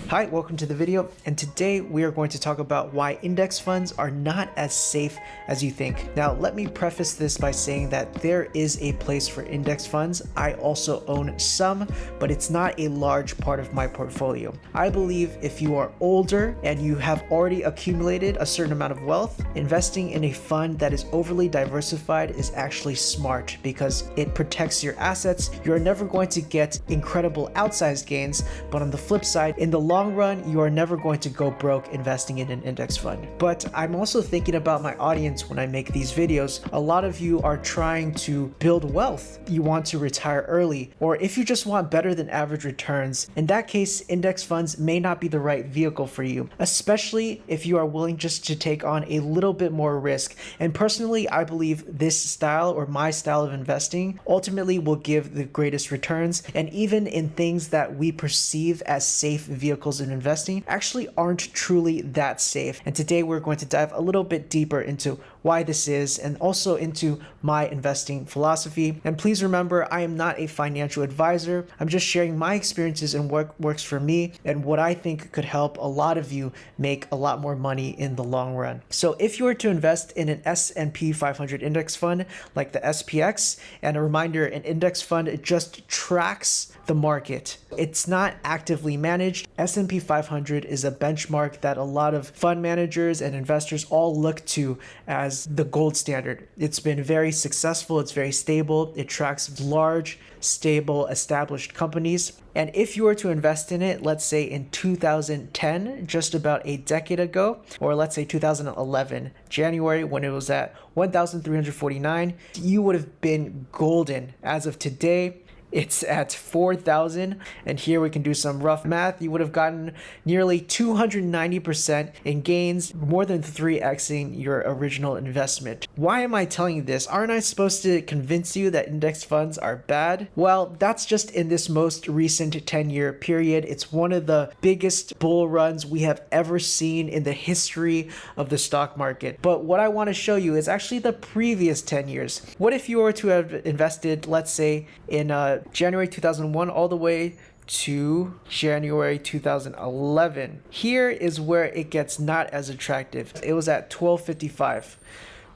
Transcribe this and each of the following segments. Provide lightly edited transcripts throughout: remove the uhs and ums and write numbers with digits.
Hi, welcome to the video, and today we are going to talk about why index funds are not as safe as you think. Now, let me preface this by saying that there is a place for index funds. I also own some, but it's not a large part of my portfolio. I believe if you are older and you have already accumulated a certain amount of wealth, investing in a fund that is overly diversified is actually smart because it protects your assets. You're never going to get incredible outsized gains, but on the flip side, in the long run, you are never going to go broke investing in an index fund. But I'm also thinking about my audience when I make these videos. A lot of you are trying to build wealth. You want to retire early, or if you just want better than average returns. In that case, index funds may not be the right vehicle for you, especially if you are willing just to take on a little bit more risk. And personally, I believe this style or my style of investing ultimately will give the greatest returns. And even in things that we perceive as safe vehicles in investing actually aren't truly that safe. And today we're going to dive a little bit deeper into why this is and also into my investing philosophy. And please remember, I am not a financial advisor. I'm just sharing my experiences and what works for me and what I think could help a lot of you make a lot more money in the long run. So if you were to invest in an S&P 500 index fund like the SPX, and a reminder, an index fund just tracks the market. It's not actively managed. S&P 500 is a benchmark that a lot of fund managers and investors all look to as the gold standard. It's been very successful. It's very stable. It tracks large, stable, established companies. And if you were to invest in it, let's say in 2010, just about a decade ago, or let's say 2011, January, when it was at 1,349, you would have been golden. As of today, it's at 4,000, and here we can do some rough math. You would have gotten nearly 290% in gains, more than 3xing your original investment. Why am I telling you this? Aren't I supposed to convince you that index funds are bad? Well, that's just in this most recent 10-year period. It's one of the biggest bull runs we have ever seen in the history of the stock market. But what I want to show you is actually the previous 10 years. What if you were to have invested, let's say, in January 2001 all the way to January 2011. Here is where it gets not as attractive. It was at 1255.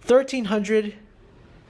1300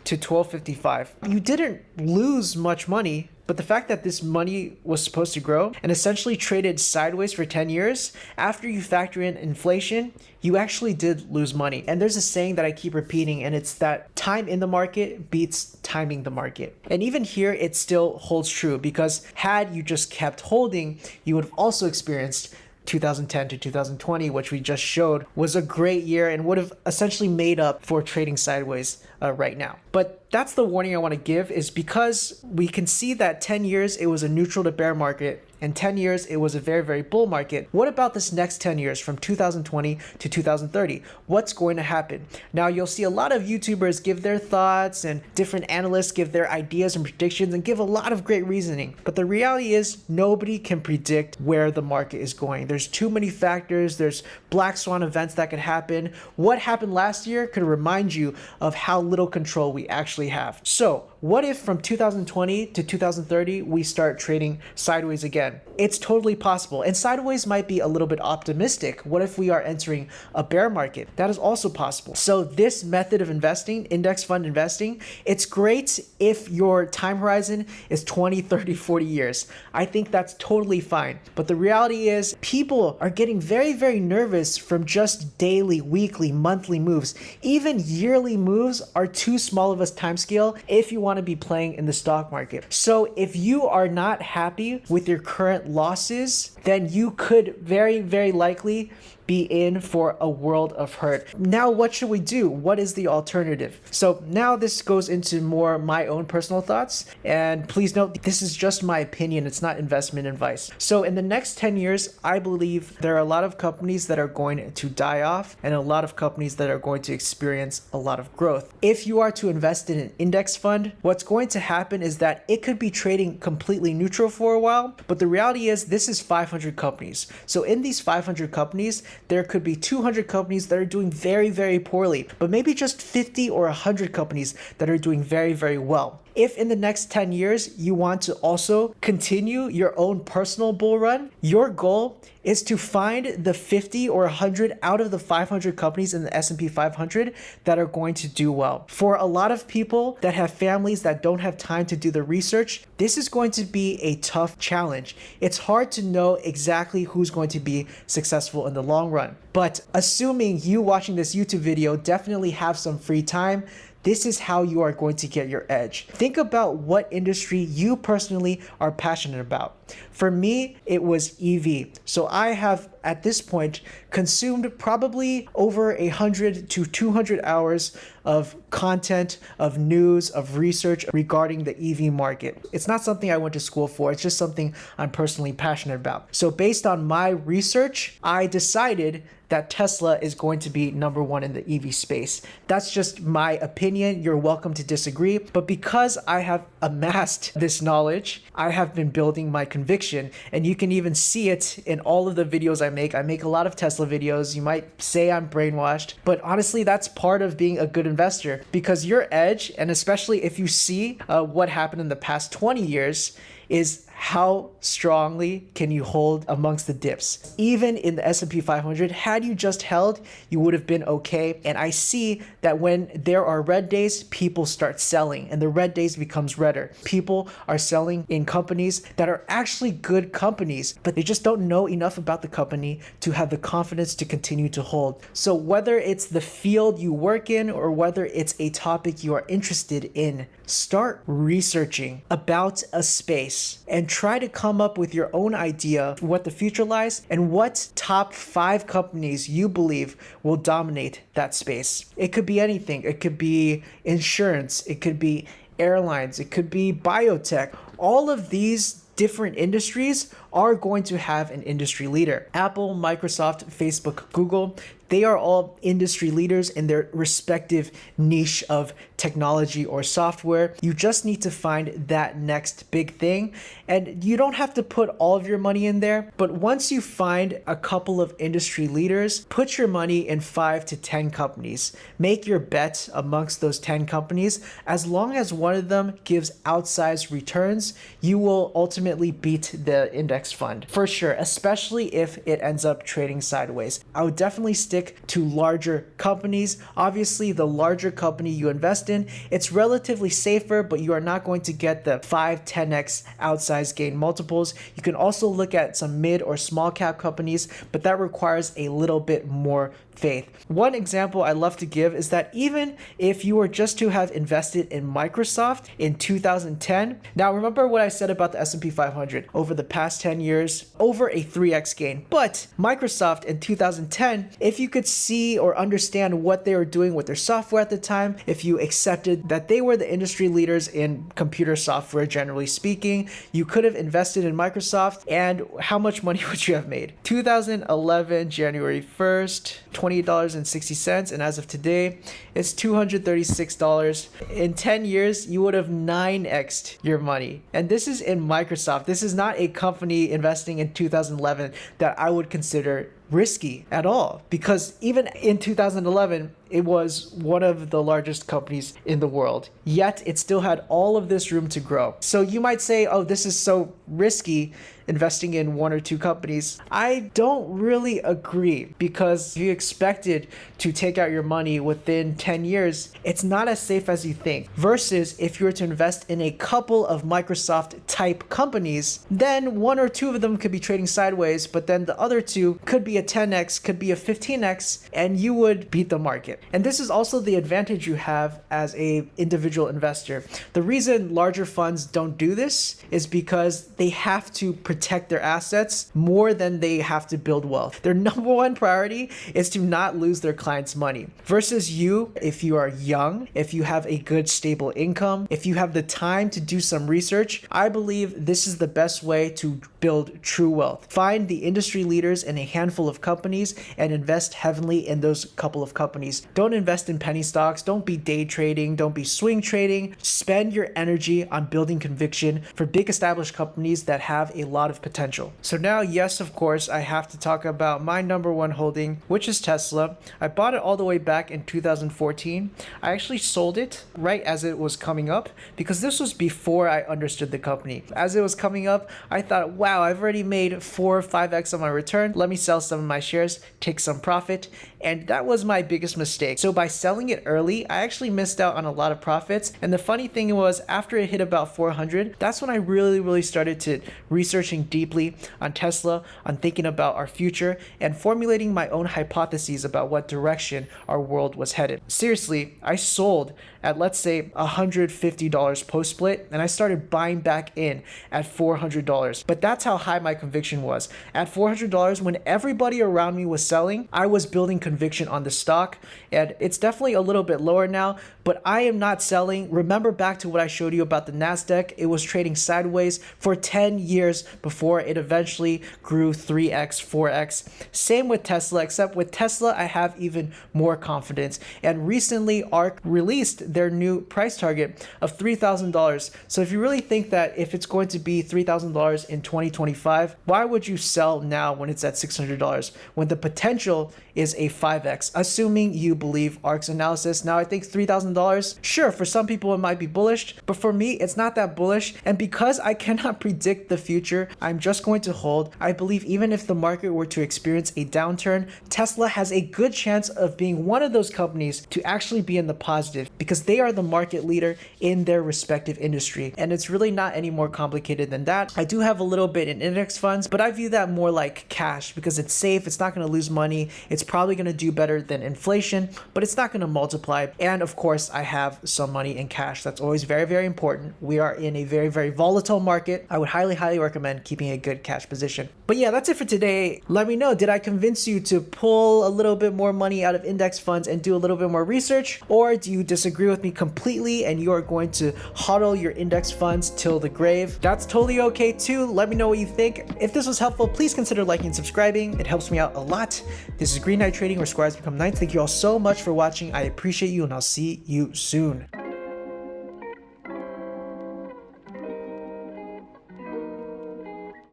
to 1255. You didn't lose much money, but the fact that this money was supposed to grow and essentially traded sideways for 10 years, after you factor in inflation, you actually did lose money. And there's a saying that I keep repeating, and it's that time in the market beats timing the market. And even here, it still holds true, because had you just kept holding, you would have also experienced 2010 to 2020, which we just showed was a great year and would have essentially made up for trading sideways right now. But that's the warning I want to give, is because we can see that 10 years it was a neutral to bear market, and 10 years it was a very, very bull market. What about this next 10 years from 2020 to 2030? What's going to happen? Now, you'll see a lot of YouTubers give their thoughts and different analysts give their ideas and predictions and give a lot of great reasoning. But the reality is nobody can predict where the market is going. There's too many factors. There's black swan events that could happen. What happened last year could remind you of how little control we actually have. So what if from 2020 to 2030, we start trading sideways again? It's totally possible. And sideways might be a little bit optimistic. What if we are entering a bear market? That is also possible. So this method of investing, index fund investing, it's great if your time horizon is 20, 30, 40 years. I think that's totally fine. But the reality is people are getting very, very nervous from just daily, weekly, monthly moves. Even yearly moves are too small of a time scale if you want to be playing in the stock market. So if you are not happy with your current losses, then you could very, very likely be in for a world of hurt. Now, what should we do? What is the alternative? So now this goes into more my own personal thoughts. And please note, this is just my opinion. It's not investment advice. So in the next 10 years, I believe there are a lot of companies that are going to die off and a lot of companies that are going to experience a lot of growth. If you are to invest in an index fund, what's going to happen is that it could be trading completely neutral for a while. But the reality is this is 500 companies. So in these 500 companies, there could be 200 companies that are doing very, very poorly, but maybe just 50 or 100 companies that are doing very, very well. If in the next 10 years you want to also continue your own personal bull run, your goal is to find the 50 or 100 out of the 500 companies in the S&P 500 that are going to do well. For a lot of people that have families that don't have time to do the research, this is going to be a tough challenge. It's hard to know exactly who's going to be successful in the long run. But assuming you watching this YouTube video definitely have some free time, this is how you are going to get your edge. Think about what industry you personally are passionate about. For me, it was EV. So I have, at this point, consumed probably over 100 to 200 hours of content, of news, of research regarding the EV market. It's not something I went to school for. It's just something I'm personally passionate about. So based on my research, I decided that Tesla is going to be number one in the EV space. That's just my opinion. You're welcome to disagree. But because I have amassed this knowledge, I have been building my conviction. And you can even see it in all of the videos I make. I make a lot of Tesla videos. You might say I'm brainwashed, but honestly, that's part of being a good investor, because your edge, and especially if you see what happened in the past 20 years, is how strongly can you hold amongst the dips. Even in the S&P 500, had you just held, you would have been okay. And I see that when there are red days, people start selling, and the red days becomes redder. People are selling in companies that are actually good companies, but they just don't know enough about the company to have the confidence to continue to hold. So whether it's the field you work in or whether it's a topic you are interested in, start researching about a space and try to come up with your own idea of what the future lies and what top 5 companies you believe will dominate that space. It could be anything. It could be insurance. It could be airlines. It could be biotech. All of these different industries are going to have an industry leader. Apple, Microsoft, Facebook, Google, they are all industry leaders in their respective niche of technology or software. You just need to find that next big thing. And you don't have to put all of your money in there, but once you find a couple of industry leaders, put your money in 5 to 10 companies. Make your bet amongst those 10 companies. As long as one of them gives outsized returns, you will ultimately beat the index fund for sure, especially if it ends up trading sideways. I would definitely stick to larger companies. Obviously, the larger company you invest in, it's relatively safer, but you are not going to get the 5-10x outsized gain multiples. You can also look at some mid or small cap companies, but that requires a little bit more faith. One example I love to give is that even if you were just to have invested in Microsoft in 2010, now remember what I said about the S&P 500 over the past 10 years, over a 3x gain. But Microsoft in 2010, if you could see or understand what they were doing with their software at the time, if you accepted that they were the industry leaders in computer software, generally speaking, you could have invested in Microsoft, and how much money would you have made? 2011, January 1st, $20.60, and as of today, it's $236. In 10 years, you would have 9x'd your money. And this is in Microsoft. This is not a company investing in 2011 that I would consider risky at all, because even in 2011, it was one of the largest companies in the world, yet it still had all of this room to grow. So you might say, oh, this is so risky investing in 1 or 2 companies. I don't really agree, because if you expected to take out your money within 10 years, it's not as safe as you think. Versus if you were to invest in a couple of Microsoft type companies, then 1 or 2 of them could be trading sideways, but then the other 2 could be a 10x, could be a 15x, and you would beat the market. And this is also the advantage you have as a individual investor. The reason larger funds don't do this is because they have to protect their assets more than they have to build wealth. Their number one priority is to not lose their clients' money. Versus you, if you are young, if you have a good stable income, if you have the time to do some research, I believe this is the best way to build true wealth. Find the industry leaders in a handful of companies and invest heavily in those couple of companies. Don't invest in penny stocks. Don't be day trading. Don't be swing trading. Spend your energy on building conviction for big established companies that have a lot of potential. So now, yes, of course, I have to talk about my number one holding, which is Tesla. I bought it all the way back in 2014. I actually sold it right as it was coming up because this was before I understood the company. As it was coming up, I thought, wow, I've already made 4 or 5x on my return. Let me sell some of my shares, take some profit. And that was my biggest mistake. So by selling it early, I actually missed out on a lot of profits. And the funny thing was, after it hit about 400, that's when I really started to researching deeply on Tesla, on thinking about our future, and formulating my own hypotheses about what direction our world was headed. Seriously, I sold at, let's say, $150 post split, and I started buying back in at $400. But that's how high my conviction was. At $400, when everybody around me was selling, I was building conviction on the stock, and it's definitely a little bit lower now, but I am not selling. Remember back to what I showed you about the NASDAQ, it was trading sideways for 10 years before it eventually grew 3x, 4x. Same with Tesla, except with Tesla, I have even more confidence. And recently, ARK released their new price target of $3,000. So if you really think that if it's going to be $3,000 in 2025, why would you sell now when it's at $600, when the potential is a 5x, assuming you believe ARK's analysis? Now, I think $3,000, sure, for some people it might be bullish, but for me, it's not that bullish. And because I cannot predict the future, I'm just going to hold. I believe even if the market were to experience a downturn, Tesla has a good chance of being one of those companies to actually be in the positive because they are the market leader in their respective industry. And it's really not any more complicated than that. I do have a little bit in index funds, but I view that more like cash because it's safe. It's not going to lose money. It's probably going to do better than inflation, but it's not going to multiply. And of course, I have some money in cash. That's always very important. We are in a very volatile market. I would highly recommend keeping a good cash position. But yeah, that's it for today. Let me know, did I convince you to pull a little bit more money out of index funds and do a little bit more research? Or do you disagree with me completely and you are going to hodl your index funds till the grave? That's totally okay too. Let me know what you think. If this was helpful, please consider liking and subscribing. It helps me out a lot. This is Green Knight Trading, where Squires become knights. Thank you all so much for watching. I appreciate you, and I'll see you soon.